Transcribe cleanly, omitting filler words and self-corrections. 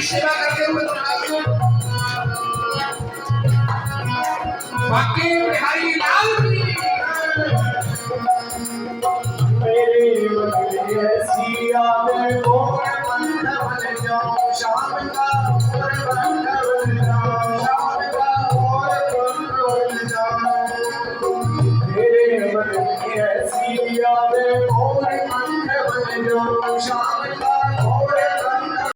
सेवा करते हुए बाकी बिहारी लाल मेरे सिया में मोर बंध बन जाओ शाम का मोर बंध बन जाओ शाम का मोर बंध बन जाओ मेरे सिया में मोर बंध बन जाओ शाम का